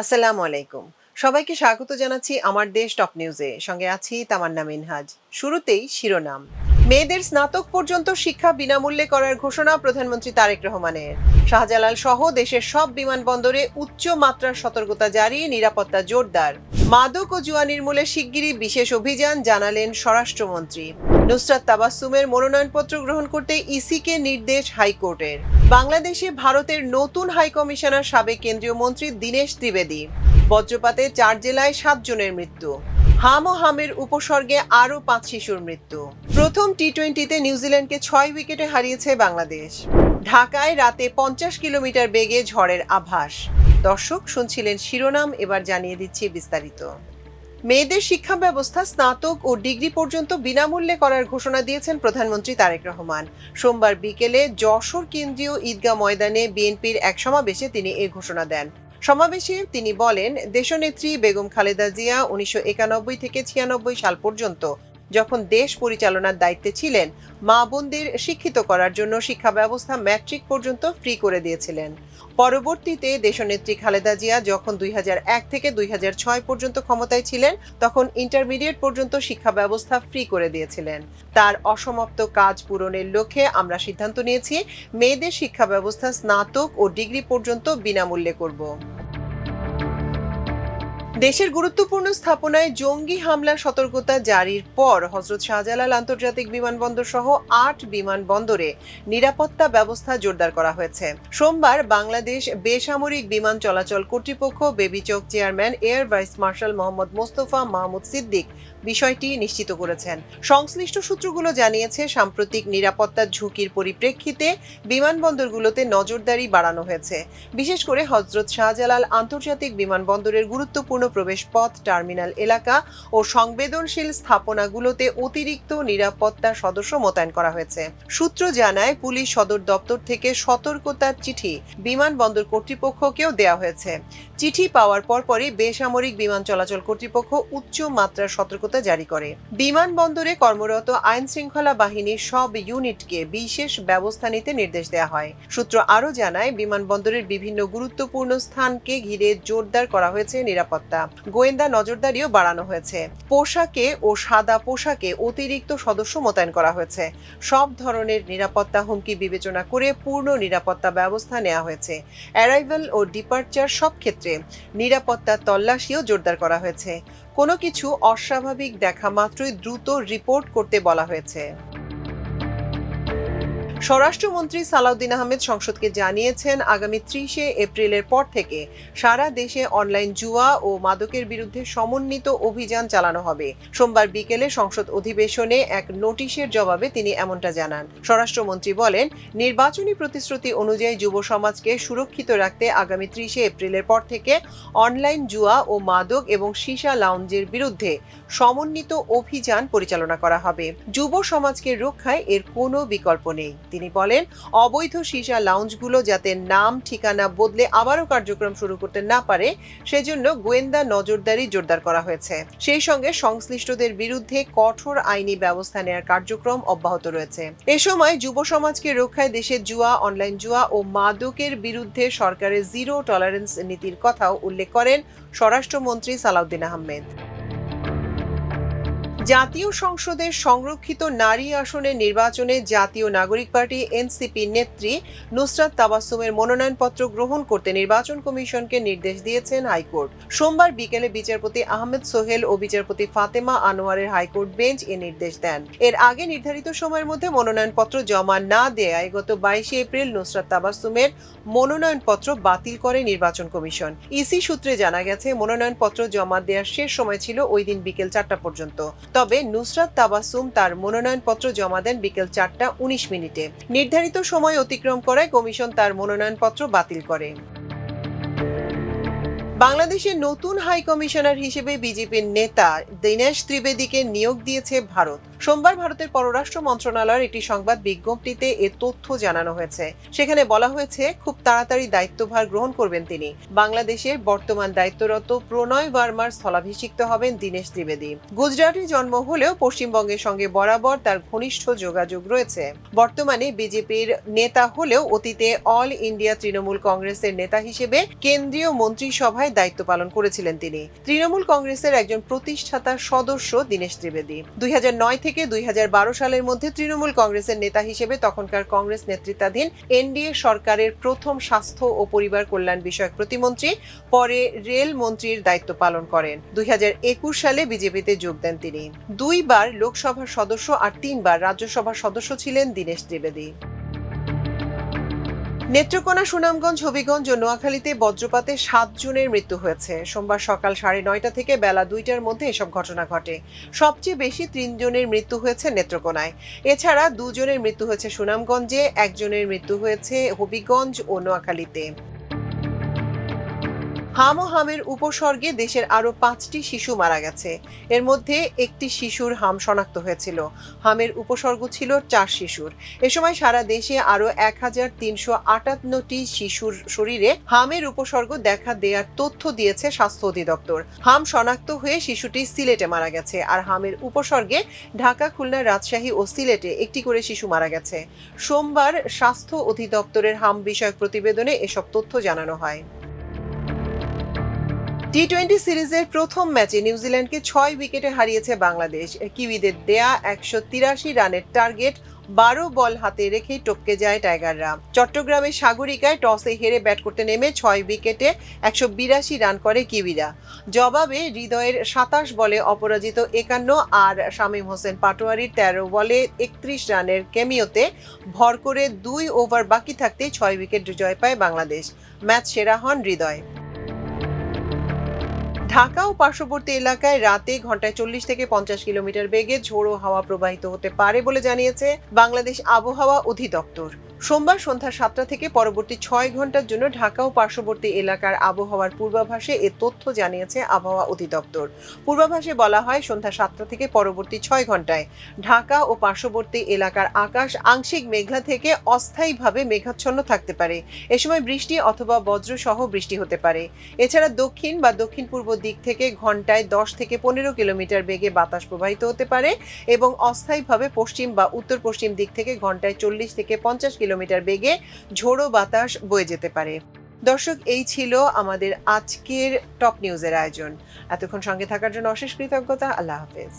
আসসালামু আলাইকুম। সবাইকে স্বাগত জানাচ্ছি আমার দেশ টপ নিউজে। সঙ্গে আছি তামান্না মিনহাজ। শুরুতেই শিরোনাম। মেয়েদের স্নাতক পর্যন্ত শিক্ষা বিনামূল্যে করার ঘোষণা প্রধানমন্ত্রী তারেক রহমানের। শাহজালাল সহ দেশের সব বিমানবন্দরে উচ্চ মাত্রার সতর্কতা জারি, নিরাপত্তা জোরদার। মাদক ও জুয়া নির্মূলে শিগগিরই বিশেষ অভিযান, জানালেন স্বরাষ্ট্রমন্ত্রী। নুসরাত তাবাসসুমের মনোনয়নপত্র গ্রহণ করতে ইসিকে নির্দেশ হাইকোর্টের। বাংলাদেশে ভারতের নতুন হাইকমিশনার সাবেক কেন্দ্রীয় মন্ত্রী দীনেশ ত্রিবেদী। বজ্রপাতে 4 জেলায় 7 জনের মৃত্যু। হাম ও হামের উপসর্গে আরও 5 শিশুর মৃত্যু। প্রথম টি-20তে নিউজিল্যান্ডকে 6 উইকেটে হারিয়েছে বাংলাদেশ। ঢাকায় রাতে 50 কিলোমিটার বেগে ঝড়ের আভাস। দর্শক, শুনছিলেন শিরোনাম, এবার জানিয়ে দিচ্ছি বিস্তারিত। মেয়েদের শিক্ষা ব্যবস্থা স্নাতক ও ডিগ্রি পর্যন্ত বিনামূল্যে করার ঘোষণা দিয়েছেন প্রধানমন্ত্রী তারেক রহমান। সোমবার বিকেলে যশোর কেন্দ্রীয় ঈদগাহ ময়দানে বিএনপির এক সমাবেশে তিনি এ ঘোষণা দেন। সমাবেশে তিনি বলেন, দেশনেত্রী বেগম খালেদা জিয়া 1991 থেকে 96 সাল পর্যন্ত যখন দেশ পরিচালনার দায়িত্বে ছিলেন, মা বোনদের শিক্ষিত করার জন্য শিক্ষা ব্যবস্থা ম্যাট্রিক পর্যন্ত ফ্রি করে দিয়েছিলেন। পরবর্তীতে দেশনেত্রী খালেদা জিয়া যখন 2001 থেকে 2006 পর্যন্ত ক্ষমতায় ছিলেন, তখন ইন্টারমিডিয়েট পর্যন্ত শিক্ষা ব্যবস্থা ফ্রি করে দিয়েছিলেন। তার অসমাপ্ত কাজ পূরণের লক্ষ্যে আমরা সিদ্ধান্ত নিয়েছি মেয়েদের শিক্ষা ব্যবস্থা স্নাতক ও ডিগ্রি পর্যন্ত বিনামূল্যে করব। দেশের গুরুত্বপূর্ণ স্থাপনায় জঙ্গি হামলার সতর্কতা জারির পর হযরত শাহজালাল আন্তর্জাতিক বিমানবন্দর সহ 8 বিমানবন্দরে নিরাপত্তা ব্যবস্থা জোরদার করা হয়েছে। সোমবার বাংলাদেশ বেসামরিক বিমান চলাচল কর্তৃপক্ষ বেবিচক chairman air vice marshal Mohammad Mostafa Mahmud Siddique বিষয়টি নিশ্চিত করেছেন। সংশ্লিষ্ট সূত্রগুলো জানিয়েছে, সাম্প্রতিক নিরাপত্তার ঝুঁকির পরিপ্রেক্ষিতে বিমানবন্দরগুলোতে নজরদারি বাড়ানো হয়েছে। বিশেষ করে হযরত শাহজালাল আন্তর্জাতিক বিমানবন্দরের গুরুত্বপূর্ণ প্রবেশপথ, টার্মিনাল এলাকা ও সংবেদনশীল স্থাপনাগুলোতে অতিরিক্ত নিরাপত্তা সদস্য মোতায়েন করা হয়েছে। সূত্র জানায়, পুলিশ সদর দপ্তর থেকে সতর্কতার চিঠি বিমানবন্দর কর্তৃপক্ষকেও দেওয়া হয়েছে। চিঠি পাওয়ার পরপরই বেসামরিক বিমান চলাচল কর্তৃপক্ষ উচ্চ মাত্রার সতর্কতা জারি করে। বিমানবন্দরে কর্মরত আইন শৃঙ্খলা বাহিনীর সব ইউনিটকে বিশেষ ব্যবস্থা নিতে নির্দেশ দেওয়া হয়। সূত্র আরও জানায়, বিমানবন্দরের বিভিন্ন গুরুত্বপূর্ণ স্থানকে ঘিরে জোরদার করা হয়েছে নিরাপত্তা। গোয়েন্দা নজরদারিও বাড়ানো হয়েছে। পোশাকে ও সাদা পোশাকে অতিরিক্ত সদস্য মোতায়েন করা হয়েছে। সব ধরনের নিরাপত্তা হুমকি বিবেচনা করে পূর্ণ নিরাপত্তা ব্যবস্থা নেওয়া হয়েছে। অ্যারাইভাল ও ডিপার্চার সব ক্ষেত্রে নিরাপত্তা তল্লাশিও জোরদার করা হয়েছে। কোনো কিছু অস্বাভাবিক দেখা মাত্রই দ্রুত রিপোর্ট করতে বলা হয়েছে। স্বরাষ্ট্রমন্ত্রী সালাউদ্দিন আহমেদ সংসদকে জানিয়েছেন, আগামী 30 এপ্রিলের পর থেকে সারা দেশে অনলাইন জুয়া ও মাদকের বিরুদ্ধে সমন্বিত অভিযান চালানো হবে। সোমবার বিকেলে সংসদ অধিবেশনে এক নোটিশের জবাবে তিনি এমনটা জানান। স্বরাষ্ট্রমন্ত্রী বলেন, নির্বাচনী প্রতিশ্রুতি অনুযায়ী যুব সমাজকে সুরক্ষিত রাখতে আগামী 30 এপ্রিলের পর থেকে অনলাইন জুয়া ও মাদক এবং সীসা লাউঞ্জের বিরুদ্ধে সমন্বিত অভিযান পরিচালনা করা হবে। যুব সমাজকে রক্ষায় এর কোনো বিকল্প নেই। তিনি বলেন, অবৈধ সীসা লাউঞ্জগুলো যাতে নাম ঠিকানা বদলে আবারও কার্যক্রম শুরু করতে না পারে, সেজন্য গোয়েন্দা নজরদারি জোরদার করা হয়েছে। সেই সঙ্গে সংশ্লিষ্টদের বিরুদ্ধে কঠোর আইনি ব্যবস্থা নেওয়ার কার্যক্রম অব্যাহত রয়েছে। এ সময় যুব সমাজকে রক্ষায় দেশে জুয়া, অনলাইন জুয়া ও মাদকের বিরুদ্ধে সরকারের জিরো টলারেন্স নীতির কথাও উল্লেখ করেন স্বরাষ্ট্রমন্ত্রী সালাউদ্দিন আহমেদ। জাতীয় সংসদের সংরক্ষিত নারী আসনের নির্বাচনে জাতীয় নাগরিক পার্টি এনসিপি নেত্রী নুসরাত তাবাসসুমের মনোনয়নপত্র গ্রহণ করতে নির্বাচন কমিশনকে নির্দেশ দিয়েছেন হাইকোর্ট। সোমবার বিকেলে বিচারপতি আহমেদ সোহেল ও বিচারপতি ফাতেমা আনোয়ারের হাইকোর্ট বেঞ্চ এ নির্দেশ দেন। এর আগে নির্ধারিত সময়ের মধ্যে মনোনয়নপত্র জমা না দেয়ায় গত 22 এপ্রিল নুসরাত তাবাসসুমের মনোনয়নপত্র বাতিল করে নির্বাচন কমিশন। ইসি সূত্রে জানা গেছে, মনোনয়নপত্র জমা দেওয়ার শেষ সময় ছিল ওই দিন বিকেল 4টা পর্যন্ত। তবে নুসরাত তাবাসসুম তার মনোনয়নপত্র জমা দেন বিকেল 4টা 19 মিনিটে। নির্ধারিত সময় অতিক্রম করায় কমিশন তার মনোনয়নপত্র বাতিল করে। বাংলাদেশের নতুন হাই কমিশনার হিসেবে বিজেপির নেতা দীনেশ ত্রিবেদীকে নিয়োগ দিয়েছে ভারত। সোমবার ভারতের পররাষ্ট্র মন্ত্রণালয়ের একটি সংবাদ বিজ্ঞপ্তিতে এ তথ্য জানানো হয়েছে। সেখানে বলা হয়েছে, খুব তাড়াতাড়ি দায়িত্বভার গ্রহণ করবেন তিনি। বাংলাদেশের বর্তমান দায়িত্বরত প্রণয় ভার্মার স্থলাভিষিক্ত হবেন দীনেশ ত্রিবেদী। গুজরাটে জন্ম হলেও পশ্চিমবঙ্গের সঙ্গে বরাবর তার ঘনিষ্ঠ যোগাযোগ রয়েছে। বর্তমানে বিজেপির নেতা হলেও অতীতে অল ইন্ডিয়া তৃণমূল কংগ্রেসের নেতা হিসেবে কেন্দ্রীয় মন্ত্রিসভায় দায়িত্ব পালন করেছিলেন তিনি। তৃণমূল কংগ্রেসের একজন প্রতিষ্ঠাতা সদস্য দীনেশ ত্রিবেদী। 2009 থেকে 2012 সালের মধ্যে তৃণমূল কংগ্রেসের নেতা হিসেবে তখনকার কংগ্রেস নেতৃত্বাধীন এনডিএ সরকারের প্রথম স্বাস্থ্য ও পরিবার কল্যাণ বিষয়ক প্রতিমন্ত্রী, পরে রেল মন্ত্রীর দায়িত্ব পালন করেন। 2021 সালে বিজেপিতে যোগ দেন তিনি। 2 বার লোকসভার সদস্য আর 3 বার রাজ্যসভার সদস্য ছিলেন দীনেশ ত্রিবেদী। নেত্রকোনা, সুনামগঞ্জ, হবিগঞ্জ ও নোয়াখালীতে বজ্রপাতে 7 জনের মৃত্যু হয়েছে। সোমবার সকাল 9:30 থেকে বেলা 2টার মধ্যে এসব ঘটনা ঘটে। সবচেয়ে বেশি 3 জনের মৃত্যু হয়েছে নেত্রকোনায়। এছাড়া 2 জনের মৃত্যু হয়েছে সুনামগঞ্জে, 1 জনের মৃত্যু হয়েছে হবিগঞ্জ ও নোয়াখালীতে। হাম ও হামের উপসর্গে দেশের আরো 5টি শিশু মারা গেছে। এর মধ্যে একটি শিশুর হাম শনাক্ত হয়েছিল। হামের উপসর্গ ছিল 4 শিশুর। এ সময় সারা দেশে আরো 1358টি শিশুর শরীরে হামের উপসর্গ দেখা দেওয়ার তথ্য দিয়েছে স্বাস্থ্য অধিদপ্তর। হাম শনাক্ত হয়ে শিশুটি সিলেটে মারা গেছে, আর হামের উপসর্গে ঢাকা, খুলনা, রাজশাহী ও সিলেটে একটি করে শিশু মারা গেছে। সোমবার স্বাস্থ্য অধিদপ্তরের হাম বিষয়ক প্রতিবেদনে এসব তথ্য জানানো হয়। টি-20 সিরিজের প্রথম ম্যাচে নিউজিল্যান্ডকে 6 উইকেটে হারিয়েছে বাংলাদেশ। কিউইদের দেয়া 183 রানের টার্গেট 12 বল হাতে রেখেই টপকে যায় টাইগাররা। চট্টগ্রামের সাগরিকায় টসে হেরে ব্যাট করতে নেমে 6 উইকেটে 182 রান করে কিউইরা। জবাবে হৃদয়ের 27 বলে অপরাজিত 51 আর শামীম হোসেন পাটোয়ারির 13 বলে 31 রানের ক্যামিওতে ভর করে 2 ওভার বাকি থাকতেই 6 উইকেট জয় পায় বাংলাদেশ। ম্যাচ সেরা হন হৃদয়। ঢাকা ও পার্শ্ববর্তী এলাকায় রাতে ঘন্টায় 40 থেকে 50 কিলোমিটার বেগে ঝোড়ো হাওয়া প্রবাহিত হতে পারে বলে জানিয়েছে বাংলাদেশ আবহাওয়া অধিদপ্তর। সোমবার সন্ধ্যা 7টা থেকে পরবর্তী 6 ঘন্টার জন্য ঢাকা ও পার্শ্ববর্তী এলাকার আবহাওয়ার পূর্বাভাসে এ তথ্য জানিয়েছে আবহাওয়া অধিদপ্তর। পূর্বাভাসে বলা হয়, সন্ধ্যা 7টা থেকে পরবর্তী 6 ঘন্টায় ঢাকা ও পার্শ্ববর্তী এলাকার আকাশ আংশিক মেঘলা থেকে অস্থায়ীভাবে মেঘাচ্ছন্ন থাকতে পারে। এ সময় বৃষ্টি অথবা বজ্রসহ বৃষ্টি হতে পারে। এছাড়া দক্ষিণ বা দক্ষিণ পূর্ব দিক থেকে ঘন্টায় 10 থেকে 15 কিলোমিটার বেগে বাতাস প্রবাহিত হতে পারে এবং অস্থায়ীভাবে পশ্চিম বা উত্তর পশ্চিম দিক থেকে ঘন্টায় 40 থেকে 50 কিলোমিটার বেগে ঝোড়ো বাতাস বয়ে যেতে পারে। দর্শক, এই ছিল আমাদের আজকের টপ নিউজের আয়োজন। এতক্ষণ সঙ্গে থাকার জন্য অশেষ কৃতজ্ঞতা। আল্লাহ হাফেজ।